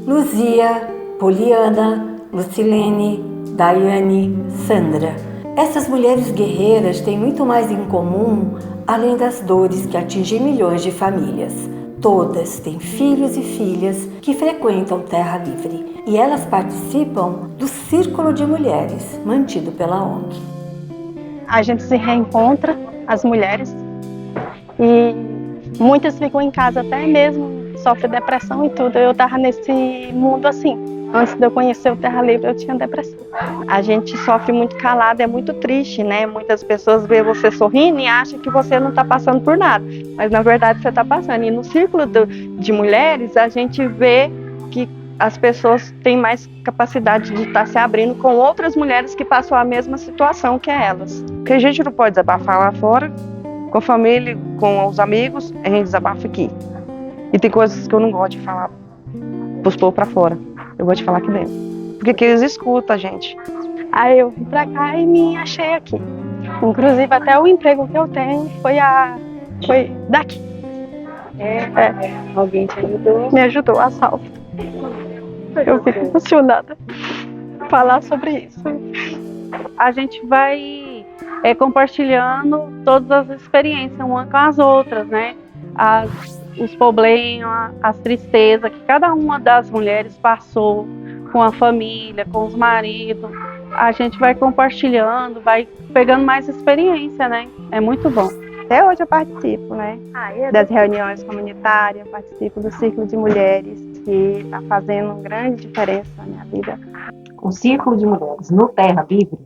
Luzia, Poliana, Lucilene, Daiane, Sandra. Essas mulheres guerreiras têm muito mais em comum, além das dores que atingem milhões de famílias. Todas têm filhos e filhas que frequentam Terra Livre e elas participam do Círculo de Mulheres, mantido pela ONG. A gente se reencontra, as mulheres, e muitas ficam em casa até mesmo, sofrem depressão e tudo. Eu estava nesse mundo assim. Antes de eu conhecer o Terra Livre, eu tinha depressão. A gente sofre muito calado, é muito triste, né? Muitas pessoas veem você sorrindo e acham que você não está passando por nada. Mas, na verdade, você está passando. E no círculo de mulheres, a gente vê que as pessoas têm mais capacidade de estar se abrindo com outras mulheres que passam a mesma situação que elas. Porque a gente não pode desabafar lá fora, com a família, com os amigos, a gente desabafa aqui. E tem coisas que eu não gosto de falar, pôr pra fora. Eu gosto de falar aqui dentro. Porque aqui eles escutam a gente. Aí eu vim pra cá e me achei aqui. Inclusive até o emprego que eu tenho foi daqui. Alguém te ajudou? Me ajudou, a Salve. Eu fico emocionada falar sobre isso. A gente vai compartilhando todas as experiências uma com as outras, né? Os problemas, as tristezas que cada uma das mulheres passou com a família, com os maridos. A gente vai compartilhando, vai pegando mais experiência, né? É muito bom. Até hoje eu participo, né? Das reuniões comunitárias, participo do Círculo de Mulheres, que está fazendo uma grande diferença na minha vida. O Círculo de Mulheres no Terra Livre,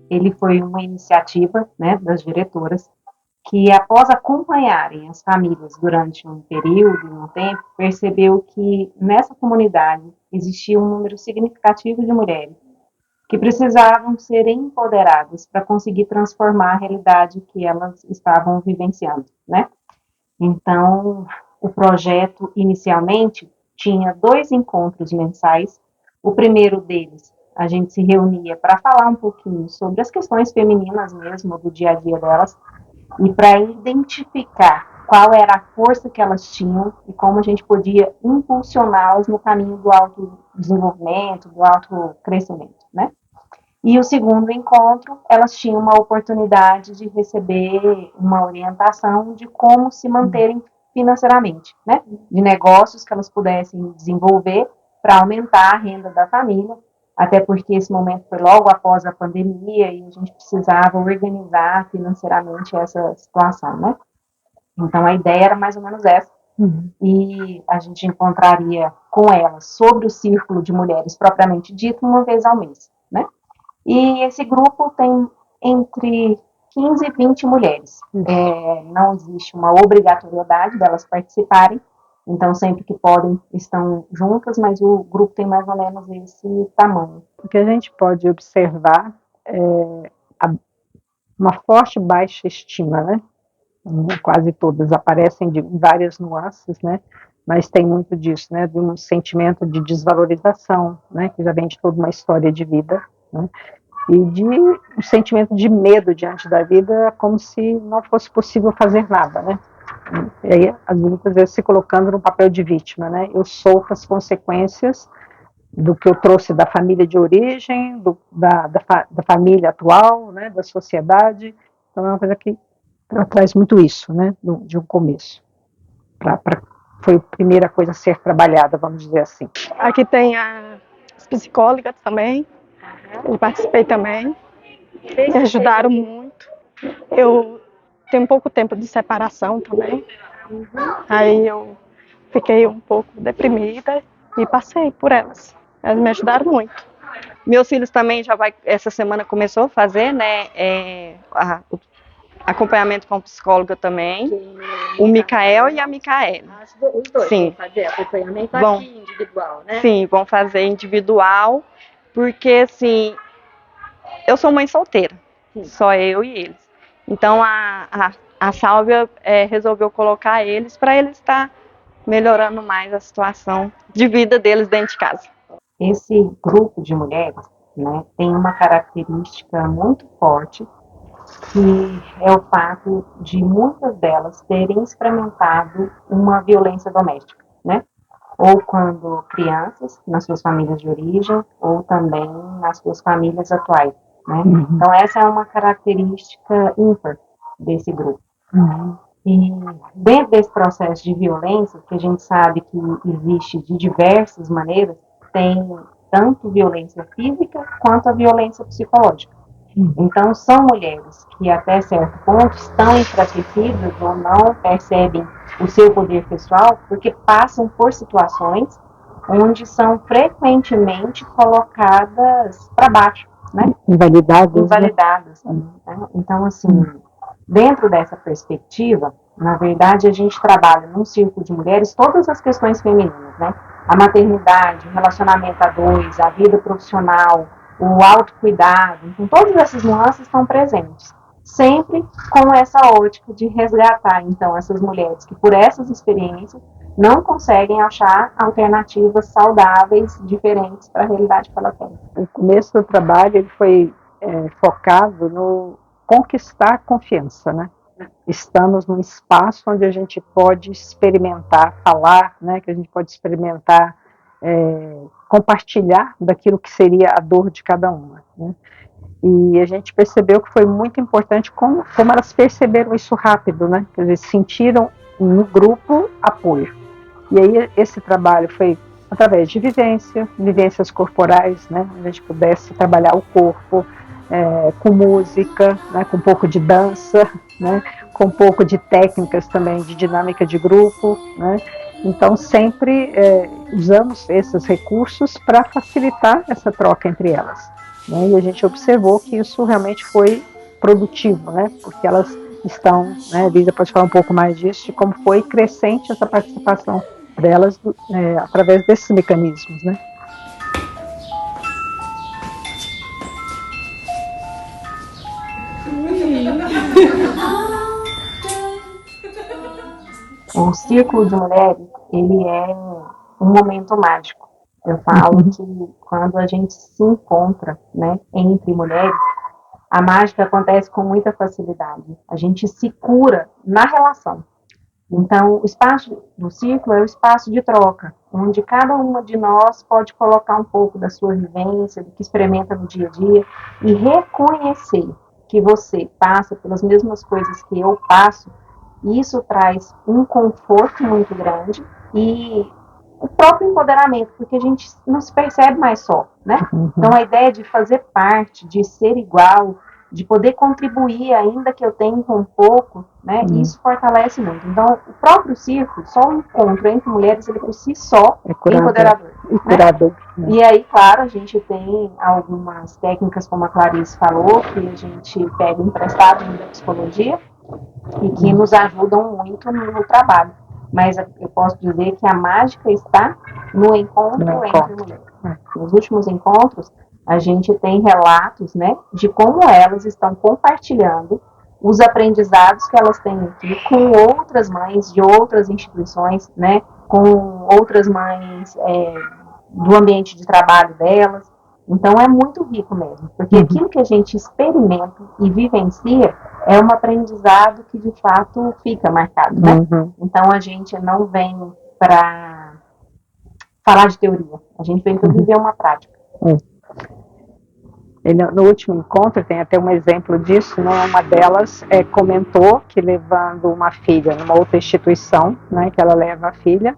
ele foi uma iniciativa, né, das diretoras, que após acompanharem as famílias durante um período, um tempo, percebeu que nessa comunidade existia um número significativo de mulheres que precisavam ser empoderadas para conseguir transformar a realidade que elas estavam vivenciando, né? Então, o projeto inicialmente tinha 2 encontros mensais. O primeiro deles, a gente se reunia para falar um pouquinho sobre as questões femininas mesmo, do dia a dia delas, e para identificar qual era a força que elas tinham e como a gente podia impulsioná-las no caminho do autodesenvolvimento, do autocrescimento, né? E o segundo encontro, elas tinham uma oportunidade de receber uma orientação de como se manterem financeiramente, né? De negócios que elas pudessem desenvolver para aumentar a renda da família, até porque esse momento foi logo após a pandemia e a gente precisava organizar financeiramente essa situação, né? Então, a ideia era mais ou menos essa. E a gente encontraria com elas sobre o círculo de mulheres propriamente dito uma vez ao mês, né? E esse grupo tem entre 15 e 20 mulheres. Não existe uma obrigatoriedade delas participarem, então sempre que podem estão juntas, mas o grupo tem mais ou menos esse tamanho. O que a gente pode observar é uma forte baixa estima, né? Quase todas aparecem de várias nuances, né? Mas tem muito disso, né? De um sentimento de desvalorização, né? Que já vem de toda uma história de vida, né? E de um sentimento de medo diante da vida, como se não fosse possível fazer nada, né? E aí, muitas vezes, se colocando no papel de vítima, né? Eu sofro as consequências do que eu trouxe da família de origem, da família atual, né? Da sociedade. Então, é uma coisa que ela traz muito isso, né? De um começo. Foi a primeira coisa a ser trabalhada, vamos dizer assim. Aqui tem as psicólogas também. Eu participei também, me ajudaram muito. Eu tenho pouco tempo de separação também, aí eu fiquei um pouco deprimida e passei por elas. Elas me ajudaram muito. Meus filhos também essa semana começou a fazer, né, o acompanhamento com psicóloga também, o Micael e a Micaela. Os dois Sim. vão fazer acompanhamento aqui individual, né? Sim, vão fazer individual, porque assim, eu sou mãe solteira, só eu e eles. Então a Sálvia resolveu colocar eles para eles estar melhorando mais a situação de vida deles dentro de casa. Esse grupo de mulheres, né, tem uma característica muito forte, que é o fato de muitas delas terem experimentado uma violência doméstica, né? ou quando crianças, nas suas famílias de origem, ou também nas suas famílias atuais, né? Então, essa é uma característica ímpar desse grupo. E dentro desse processo de violência, que a gente sabe que existe de diversas maneiras, tem tanto violência física quanto a violência psicológica. Então, são mulheres que até certo ponto estão enfraquecidas ou não percebem o seu poder pessoal porque passam por situações onde são frequentemente colocadas para baixo, né? Invalidadas. Né? Então, assim, dentro dessa perspectiva, na verdade, a gente trabalha num círculo de mulheres todas as questões femininas, né? A maternidade, o relacionamento a dois, a vida profissional, o autocuidado, então todas essas nuances estão presentes, sempre com essa ótica de resgatar, então, essas mulheres que por essas experiências não conseguem achar alternativas saudáveis, diferentes para a realidade que ela tem. O começo do trabalho ele foi focado no conquistar a confiança, né? Estamos num espaço onde a gente pode experimentar, falar, né? Que a gente pode experimentar, compartilhar daquilo que seria a dor de cada uma, né? E a gente percebeu que foi muito importante como elas perceberam isso rápido, né? Quer dizer, sentiram no grupo apoio. E aí esse trabalho foi através de vivências corporais, né? Onde a gente pudesse trabalhar o corpo com música, né? Com um pouco de dança, né? Com um pouco de técnicas também de dinâmica de grupo, né? Então sempre usamos esses recursos para facilitar essa troca entre elas, né? E a gente observou que isso realmente foi produtivo, né? Porque elas estão, né? Lisa pode falar um pouco mais disso, de como foi crescente essa participação delas através desses mecanismos, né? O círculo de mulheres, ele é um momento mágico. Eu falo que quando a gente se encontra, né, entre mulheres, a mágica acontece com muita facilidade. A gente se cura na relação. Então, o espaço do círculo é o espaço de troca, onde cada uma de nós pode colocar um pouco da sua vivência, do que experimenta no dia a dia, e reconhecer que você passa pelas mesmas coisas que eu passo. Isso traz um conforto muito grande e o próprio empoderamento, porque a gente não se percebe mais só, né? Então, a ideia de fazer parte, de ser igual, de poder contribuir, ainda que eu tenha um pouco, né? Isso fortalece muito. Então, o próprio círculo, só o encontro entre mulheres, ele por si só é empoderador. Né? E aí, claro, a gente tem algumas técnicas, como a Clarice falou, que a gente pega emprestado da psicologia e que nos ajudam muito no trabalho. Mas eu posso dizer que a mágica está no encontro entre mulheres. Nos últimos encontros, a gente tem relatos, né, de como elas estão compartilhando os aprendizados que elas têm aqui com outras mães de outras instituições, né, com outras mães do ambiente de trabalho delas. Então é muito rico mesmo, porque aquilo que a gente experimenta e vivencia é um aprendizado que de fato fica marcado, né? Então a gente não vem para falar de teoria, a gente vem para viver uma prática. No último encontro tem até um exemplo disso, né? Uma delas comentou que levando uma filha numa outra instituição, né? Que ela leva a filha,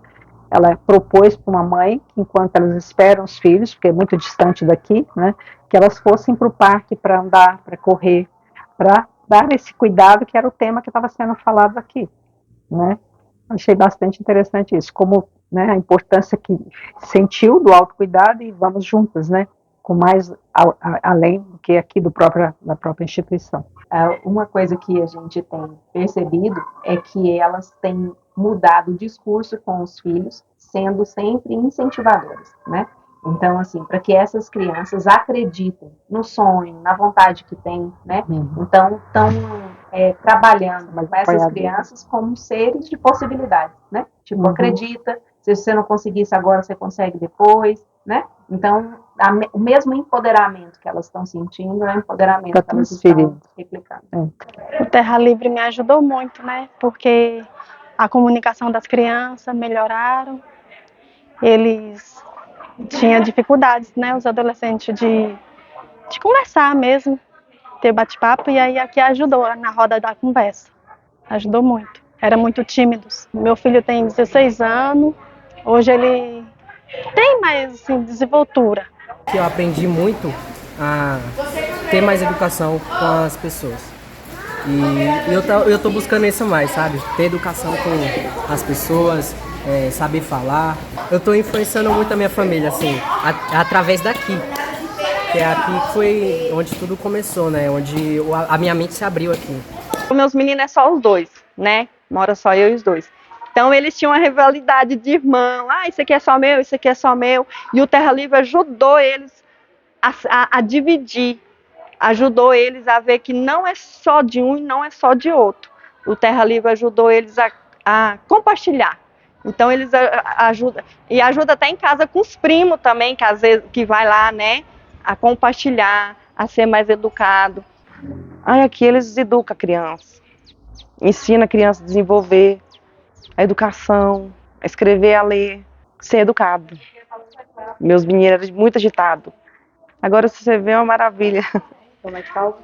ela propôs para uma mãe, enquanto elas esperam os filhos, porque é muito distante daqui, né? Que elas fossem para o parque para andar, para correr, para dar esse cuidado que era o tema que estava sendo falado aqui, né? Achei bastante interessante isso, como, né, a importância que sentiu do autocuidado e vamos juntas, né? Com mais além do que aqui da própria instituição. Uma coisa que a gente tem percebido é que elas têm mudado o discurso com os filhos, sendo sempre incentivadoras, né? Então, assim, para que essas crianças acreditem no sonho, na vontade que têm, né? Então, estão trabalhando com essas crianças como seres de possibilidades, né? Tipo, acredita, se você não conseguisse agora, você consegue depois, né? Então, o mesmo empoderamento que elas estão sentindo é o empoderamento que elas estão replicando. O Terra Livre me ajudou muito, né? Porque a comunicação das crianças melhoraram eles tinham dificuldades, né, os adolescentes, de conversar mesmo, ter bate-papo, e aí aqui ajudou na roda da conversa. Ajudou muito. Eram muito tímidos. Meu filho tem 16 anos, hoje ele tem mais assim, desenvoltura. Eu aprendi muito a ter mais educação com as pessoas. E eu tô buscando isso mais, sabe? Ter educação com as pessoas, saber falar. Eu tô influenciando muito a minha família, assim, através daqui. Que é aqui que foi onde tudo começou, né? Onde a minha mente se abriu aqui. Os meus meninos é só os dois, né? Mora só eu e os dois. Então eles tinham uma rivalidade de irmão. Ah, isso aqui é só meu, isso aqui é só meu. E o Terra Livre ajudou eles a dividir. Ajudou eles a ver que não é só de um e não é só de outro. O Terra Livre ajudou eles a compartilhar. Então eles ajudam. E ajuda até em casa com os primos também, que às vezes que vai lá, né? A compartilhar, a ser mais educado. Aí aqui eles educam a criança. Ensina a criança a desenvolver a educação, a escrever, a ler, ser educado. Meus meninos eram muito agitados. Agora, se você vê, é uma maravilha.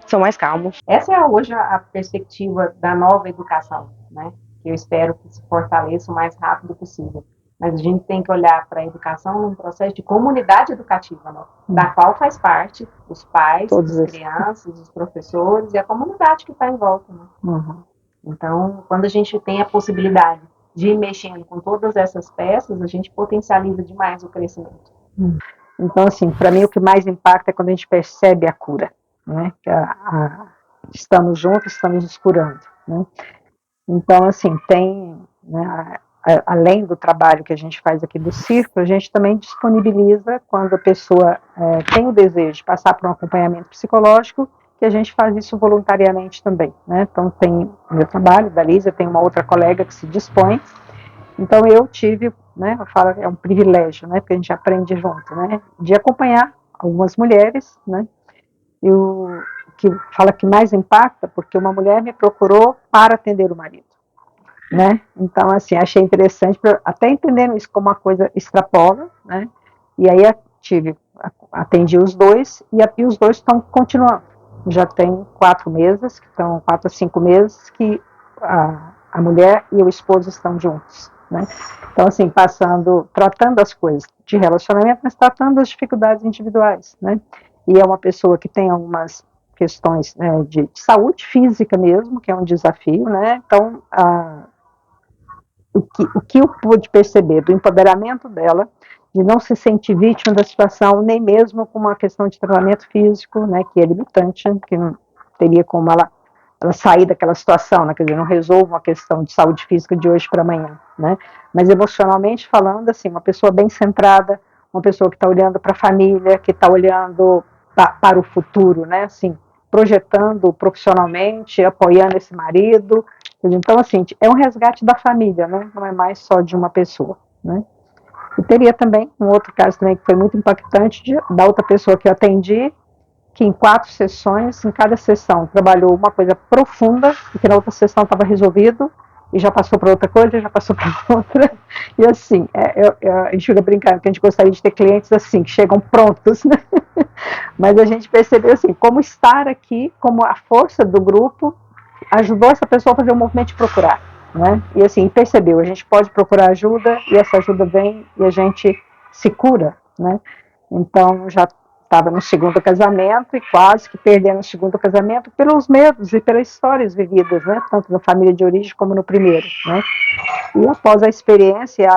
São mais calmos. Essa é hoje a perspectiva da nova educação, né? Que eu espero que se fortaleça o mais rápido possível. Mas a gente tem que olhar para a educação num processo de comunidade educativa, né? Da qual faz parte os pais, Todos as esses. crianças, os professores e a comunidade que está em volta, né? Uhum. Então, quando a gente tem a possibilidade de ir mexendo com todas essas peças, a gente potencializa demais o crescimento. Então, assim, para mim o que mais impacta é quando a gente percebe a cura, né? Que estamos juntos, estamos nos curando, né? Então, assim, tem, né, além do trabalho que a gente faz aqui do círculo, a gente também disponibiliza, quando a pessoa tem o desejo de passar por um acompanhamento psicológico, que a gente faz isso voluntariamente também, né? Então, tem o meu trabalho, da Lísia, tem uma outra colega que se dispõe. Então, eu tive, né, eu falo, é um privilégio, né, porque a gente aprende junto, né, de acompanhar algumas mulheres, né, e o que fala que mais impacta, porque uma mulher me procurou para atender o marido, né, então, assim, achei interessante, até entendendo isso como uma coisa extrapola, né, e aí atendi os dois, e os dois estão continuando, já tem 4 meses, 4 a 5 meses, que a mulher e o esposo estão juntos, né? Então, assim, tratando as coisas de relacionamento, mas tratando as dificuldades individuais, né? E é uma pessoa que tem algumas questões, né, de saúde física mesmo, que é um desafio, né? Então, o que eu pude perceber do empoderamento dela, de não se sentir vítima da situação, nem mesmo com uma questão de tratamento físico, né, que é limitante, que não teria como ela sair daquela situação, né, quer dizer, não resolve uma questão de saúde física de hoje para amanhã, né, mas emocionalmente falando, assim, uma pessoa bem centrada, uma pessoa que está olhando para a família, que está olhando para o futuro, né, assim, projetando profissionalmente, apoiando esse marido. Então, assim, é um resgate da família, né, não é mais só de uma pessoa, né. E teria também um outro caso também que foi muito impactante, da outra pessoa que eu atendi, que em 4 sessões, em cada sessão, trabalhou uma coisa profunda, e que na outra sessão estava resolvido, e já passou para outra coisa, já passou para outra, e assim, a gente fica brincando que a gente gostaria de ter clientes assim, que chegam prontos, né? Mas a gente percebeu assim, como estar aqui, como a força do grupo ajudou essa pessoa a fazer o movimento de procurar, né? E assim, percebeu, a gente pode procurar ajuda, e essa ajuda vem, e a gente se cura, né? Então, já estava no segundo casamento e quase que perdendo o segundo casamento pelos medos e pelas histórias vividas, né? Tanto na família de origem como no primeiro, né? E após a experiência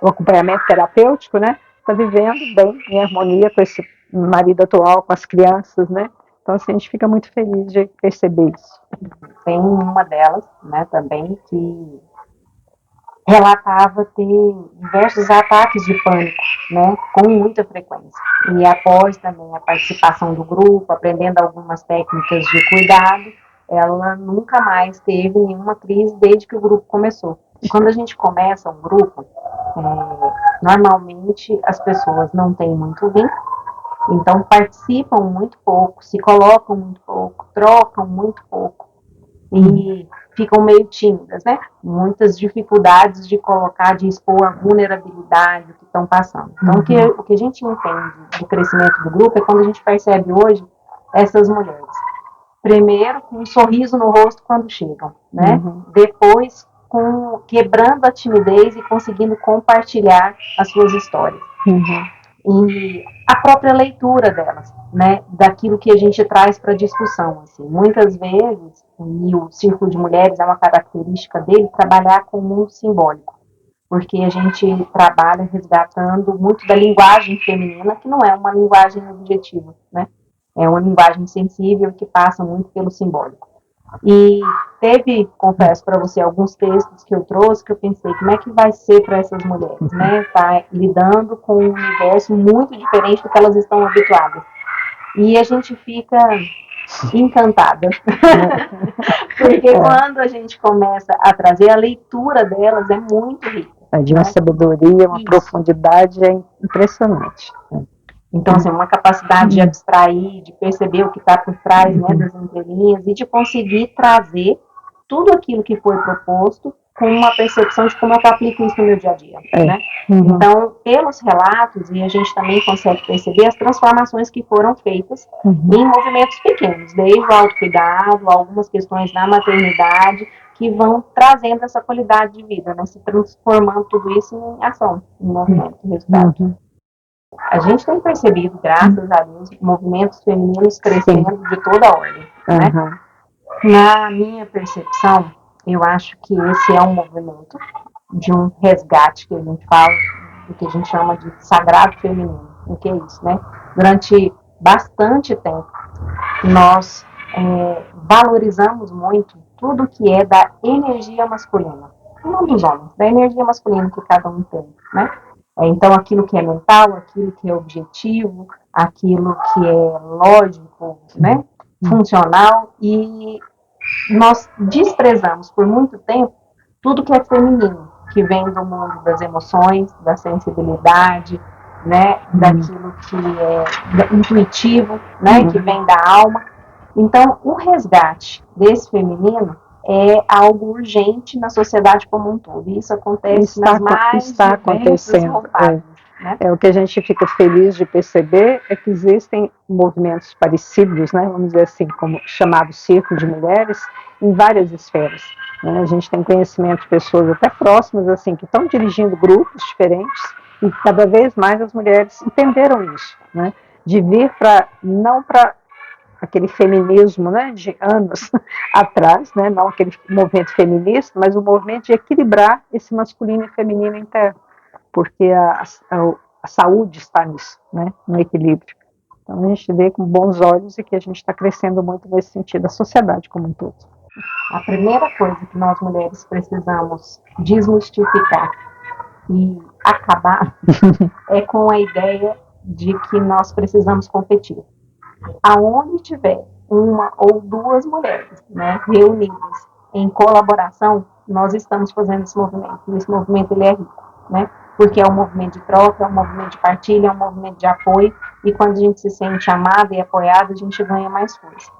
o acompanhamento terapêutico, né? Está vivendo bem, em harmonia com esse marido atual, com as crianças, né? Então, assim, a gente fica muito feliz de perceber isso. Tem uma delas, né, também, que relatava ter diversos ataques de pânico, né, com muita frequência. E após também a participação do grupo, aprendendo algumas técnicas de cuidado, ela nunca mais teve nenhuma crise desde que o grupo começou. E quando a gente começa um grupo, normalmente as pessoas não têm muito vínculo, então participam muito pouco, se colocam muito pouco, trocam muito pouco. E ficam meio tímidas, né? Muitas dificuldades de colocar, de expor a vulnerabilidade que estão passando. Então, o que a gente entende do crescimento do grupo é quando a gente percebe hoje essas mulheres. Primeiro, com um sorriso no rosto quando chegam, né? Depois, quebrando a timidez e conseguindo compartilhar as suas histórias. E a própria leitura delas, né, daquilo que a gente traz para discussão, assim. Muitas vezes, e o Círculo de Mulheres é uma característica dele, trabalhar com o mundo simbólico, porque a gente trabalha resgatando muito da linguagem feminina, que não é uma linguagem objetiva, né, é uma linguagem sensível que passa muito pelo simbólico. E teve, confesso para você, alguns textos que eu trouxe que eu pensei, como é que vai ser para essas mulheres, né? Tá lidando com um universo muito diferente do que elas estão habituadas. E a gente fica encantada. Porque quando a gente começa a trazer, a leitura delas é muito rica. É de uma sabedoria, uma profundidade impressionante. Então, assim, uma capacidade de abstrair, de perceber o que está por trás, né, das entrelinhas e de conseguir trazer tudo aquilo que foi proposto com uma percepção de como é que eu aplico isso no meu dia a dia, né? Então, pelos relatos, e a gente também consegue perceber as transformações que foram feitas em movimentos pequenos, desde o autocuidado, algumas questões na maternidade, que vão trazendo essa qualidade de vida, né, se transformando tudo isso em ação, em movimento, em resultado. A gente tem percebido, graças a Deus, movimentos femininos crescendo de toda a ordem, né? Na minha percepção, eu acho que esse é um movimento de um resgate que a gente fala, do que a gente chama de sagrado feminino. O que é isso, né? Durante bastante tempo, nós valorizamos muito tudo que é da energia masculina, não dos homens, da energia masculina que cada um tem, né? Então, aquilo que é mental, aquilo que é objetivo, aquilo que é lógico, né, funcional, e nós desprezamos por muito tempo tudo que é feminino, que vem do mundo das emoções, da sensibilidade, né, daquilo que é intuitivo, né, que vem da alma. Então, o resgate desse feminino é algo urgente na sociedade como um todo. E isso acontece nas mais diversas roupagens, né? O que a gente fica feliz de perceber é que existem movimentos parecidos, né, vamos dizer assim, como chamado Círculo de Mulheres, em várias esferas. Né? A gente tem conhecimento de pessoas até próximas, assim, que estão dirigindo grupos diferentes e cada vez mais as mulheres entenderam isso, né? De vir não para aquele feminismo, né, de anos atrás, né, não aquele movimento feminista, mas o movimento de equilibrar esse masculino e feminino interno, porque a saúde está nisso, né, no equilíbrio. Então a gente vê com bons olhos e que a gente está crescendo muito nesse sentido, a sociedade como um todo. A primeira coisa que nós mulheres precisamos desmistificar e acabar é com a ideia de que nós precisamos competir. Aonde tiver uma ou duas mulheres, né, reunidas em colaboração, nós estamos fazendo esse movimento. E esse movimento ele é rico, né, porque é um movimento de troca, é um movimento de partilha, é um movimento de apoio. E quando a gente se sente amada e apoiada, a gente ganha mais força.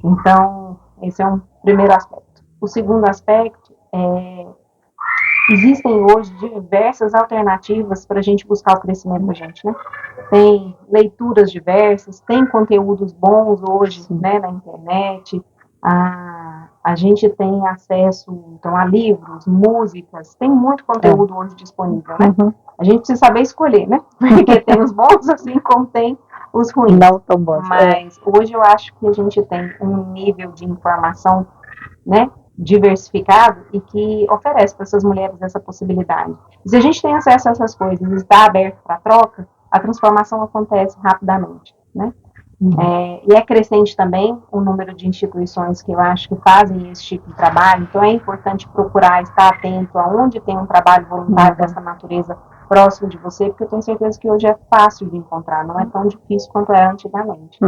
Então, esse é um primeiro aspecto. O segundo aspecto é: existem hoje diversas alternativas para a gente buscar o crescimento da gente, né? Tem leituras diversas, tem conteúdos bons hoje, né, na internet, a gente tem acesso, então, a livros, músicas, tem muito conteúdo hoje disponível, né? A gente precisa saber escolher, né? Porque tem os bons assim como tem os ruins. Não tão bons. Mas hoje eu acho que a gente tem um nível de informação, né, diversificado e que oferece para essas mulheres essa possibilidade. E se a gente tem acesso a essas coisas e está aberto para troca, a transformação acontece rapidamente, né? E é crescente também o número de instituições que eu acho que fazem esse tipo de trabalho, então é importante procurar estar atento aonde tem um trabalho voluntário dessa natureza próximo de você, porque eu tenho certeza que hoje é fácil de encontrar, não é tão difícil quanto era antigamente.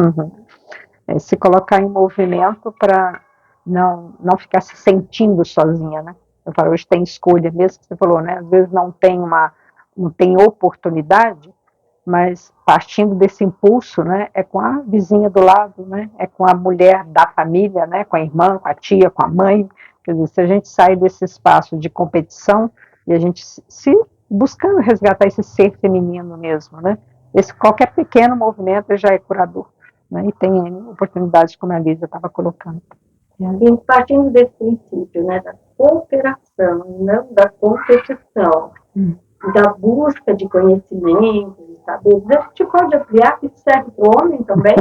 Se colocar em movimento para não ficar se sentindo sozinha, né? Eu falo, hoje tem escolha, mesmo que você falou, né? Às vezes não tem oportunidade, mas partindo desse impulso, né, é com a vizinha do lado, né, é com a mulher da família, né, com a irmã, com a tia, com a mãe. Quer dizer, se a gente sai desse espaço de competição e a gente se buscando resgatar esse ser feminino mesmo, né, qualquer pequeno movimento já é curador, né, e tem oportunidades como a Lígia estava colocando. E partindo desse princípio, né, da cooperação, não da competição, da busca de conhecimento, de saber, a gente pode ampliar que isso serve para o homem também,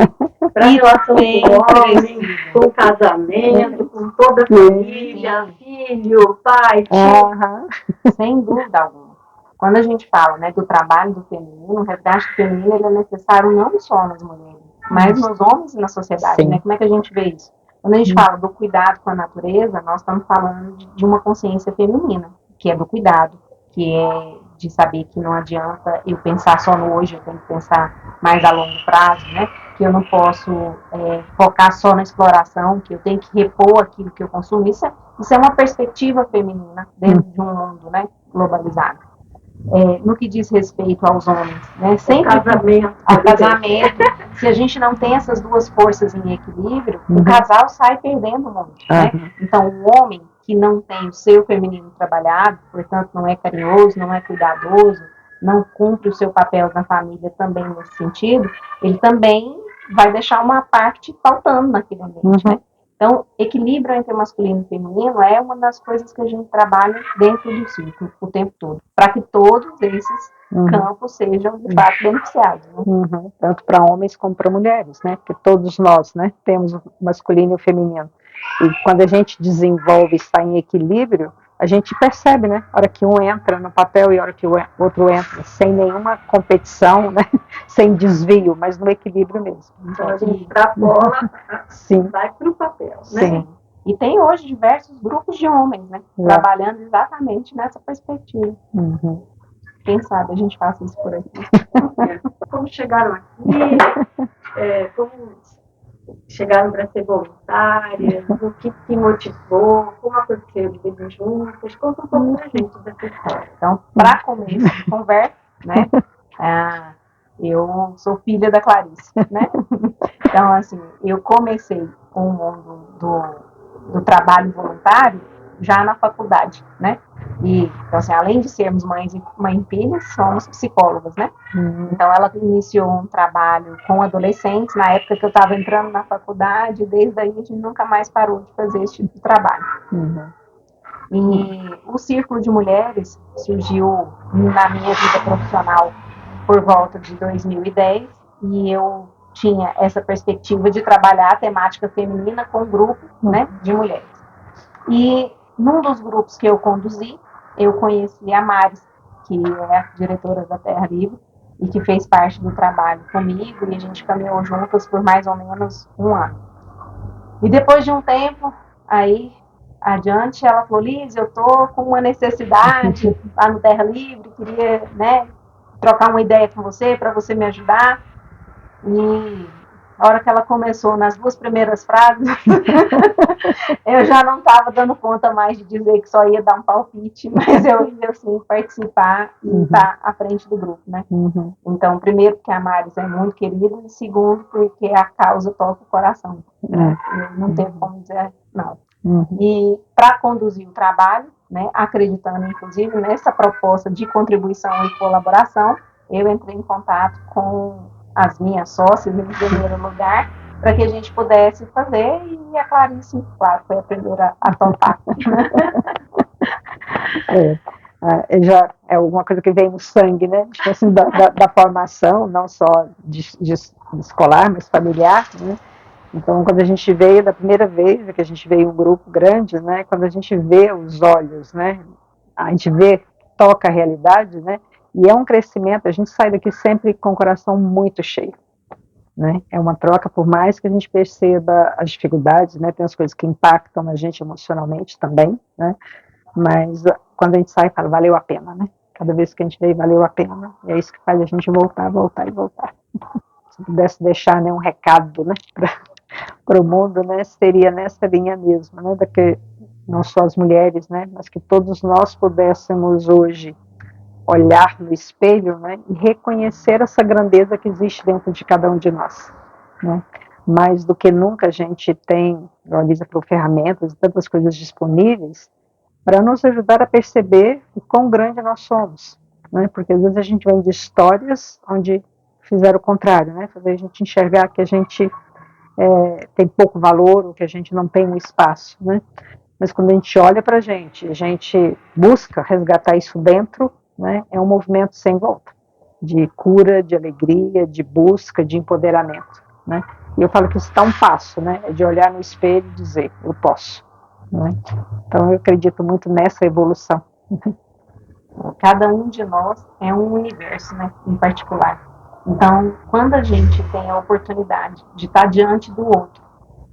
para a relação com o homem, com o casamento, com toda a família, filho, pai, tio. Sem dúvida alguma. Quando a gente fala, né, do trabalho do feminino, o resgate feminino ele é necessário não só nas mulheres, mas nos homens e na sociedade. Né? Como é que a gente vê isso? Quando a gente fala do cuidado com a natureza, nós estamos falando de uma consciência feminina, que é do cuidado, que é de saber que não adianta eu pensar só no hoje, eu tenho que pensar mais a longo prazo, né? Que eu não posso focar só na exploração, que eu tenho que repor aquilo que eu consumo. Isso é uma perspectiva feminina dentro de um mundo, né, globalizado. No que diz respeito aos homens, né, sempre ao casamento, se a gente não tem essas duas forças em equilíbrio, o casal sai perdendo muito, né? Então, o homem que não tem o seu feminino trabalhado, portanto, não é carinhoso, não é cuidadoso, não cumpre o seu papel na família também nesse sentido, ele também vai deixar uma parte faltando naquele ambiente, né? Então, equilíbrio entre masculino e feminino é uma das coisas que a gente trabalha dentro do ciclo o tempo todo, para que todos esses campos sejam, de fato, beneficiados. Né? Tanto para homens como para mulheres, né? Porque todos nós, né, temos o masculino e o feminino. E quando a gente desenvolve e está em equilíbrio, a gente percebe, né? A hora que um entra no papel e a hora que o outro entra, sem nenhuma competição, né? Sem desvio, mas no equilíbrio mesmo. Então a gente extrapola, vai para o papel, né? Sim. E tem hoje diversos grupos de homens, né? Trabalhando exatamente nessa perspectiva. Quem sabe a gente faça isso por aqui. Como chegaram aqui, como chegaram para ser voluntárias, o que motivou, como aconteceu de viver juntas, conta um pouco pra gente dessa história. Então, para começo de conversa, né, eu sou filha da Clarice, né, então, assim, eu comecei com o mundo do trabalho voluntário já na faculdade, né, e, então, assim, além de sermos mãe e filhas, somos psicólogas, né, então ela iniciou um trabalho com adolescentes, na época que eu estava entrando na faculdade, desde aí a gente nunca mais parou de fazer esse tipo de trabalho. E o Círculo de Mulheres surgiu na minha vida profissional por volta de 2010, e eu tinha essa perspectiva de trabalhar a temática feminina com um grupo, né, de mulheres. E num dos grupos que eu conduzi, eu conheci a Maris, que é a diretora da Terra Livre, e que fez parte do trabalho comigo, e a gente caminhou juntas por mais ou menos um ano. E depois de um tempo, aí, adiante, ela falou, Liz, eu tô com uma necessidade lá no Terra Livre, queria, né, trocar uma ideia com você, para você me ajudar. E a hora que ela começou, nas duas primeiras frases, eu já não estava dando conta mais de dizer que só ia dar um palpite, mas eu ia, assim, participar e estar à frente do grupo, né? Então, primeiro, porque a Maris é muito querida, e segundo, porque a causa toca o coração. Né? Eu não tenho como dizer não. E para conduzir o trabalho, né, acreditando, inclusive, nessa proposta de contribuição e colaboração, eu entrei em contato com as minhas sócias, em primeiro lugar, para que a gente pudesse fazer, e a Clarice, claro, foi a primeira a topar. Já é alguma coisa que vem no sangue, né? Assim, da formação, não só de escolar, mas familiar, né? Então, quando a gente veio, da primeira vez que a gente veio um grupo grande, né? Quando a gente vê os olhos, né? A gente vê, toca a realidade, né? E é um crescimento, a gente sai daqui sempre com o coração muito cheio, né? É uma troca, por mais que a gente perceba as dificuldades, né? Tem as coisas que impactam a gente emocionalmente também, né? Mas quando a gente sai, fala, valeu a pena, né? Cada vez que a gente veio, valeu a pena. E é isso que faz a gente voltar, voltar e voltar. Se pudesse deixar, né, um recado, né, para o mundo, né, seria nessa linha mesmo, né? Da que não só as mulheres, né? Mas que todos nós pudéssemos hoje olhar no espelho, né, e reconhecer essa grandeza que existe dentro de cada um de nós, né? Mais do que nunca a gente tem, a Lisa falou, ferramentas e tantas coisas disponíveis para nos ajudar a perceber o quão grande nós somos, né? Porque às vezes a gente vem de histórias onde fizeram o contrário, né? Fazer a gente enxergar que a gente tem pouco valor, ou que a gente não tem um espaço, né? Mas quando a gente olha para a gente busca resgatar isso dentro, né? É um movimento sem volta, de cura, de alegria, de busca, de empoderamento, né? E eu falo que isso está um passo, né? É de olhar no espelho e dizer, eu posso, né? Então eu acredito muito nessa evolução. Cada um de nós é um universo, né, em particular. Então, quando a gente tem a oportunidade de estar diante do outro,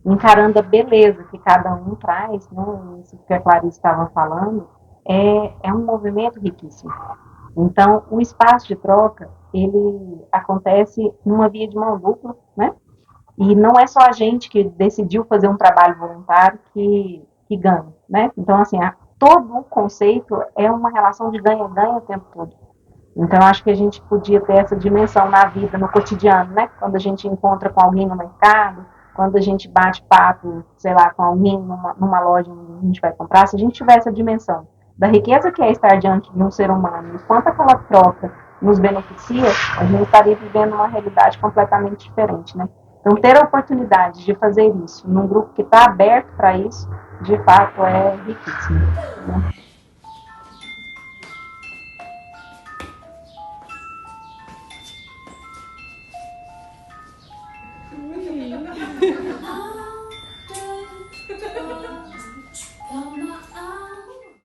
encarando a beleza que cada um traz, né, isso que a Clarice estava falando, é um movimento riquíssimo. Então, o espaço de troca, ele acontece numa via de mão dupla, né? E não é só a gente que decidiu fazer um trabalho voluntário que ganha, né? Então, assim, todo o conceito é uma relação de ganha-ganha o tempo todo. Então, acho que a gente podia ter essa dimensão na vida, no cotidiano, né? Quando a gente encontra com alguém no mercado, quando a gente bate papo, sei lá, com alguém numa loja onde a gente vai comprar, se a gente tiver essa dimensão da riqueza que é estar diante de um ser humano, e quanto aquela troca nos beneficia, a gente estaria vivendo uma realidade completamente diferente, né? Então, ter a oportunidade de fazer isso num grupo que está aberto para isso, de fato, é riquíssimo, né? Ah.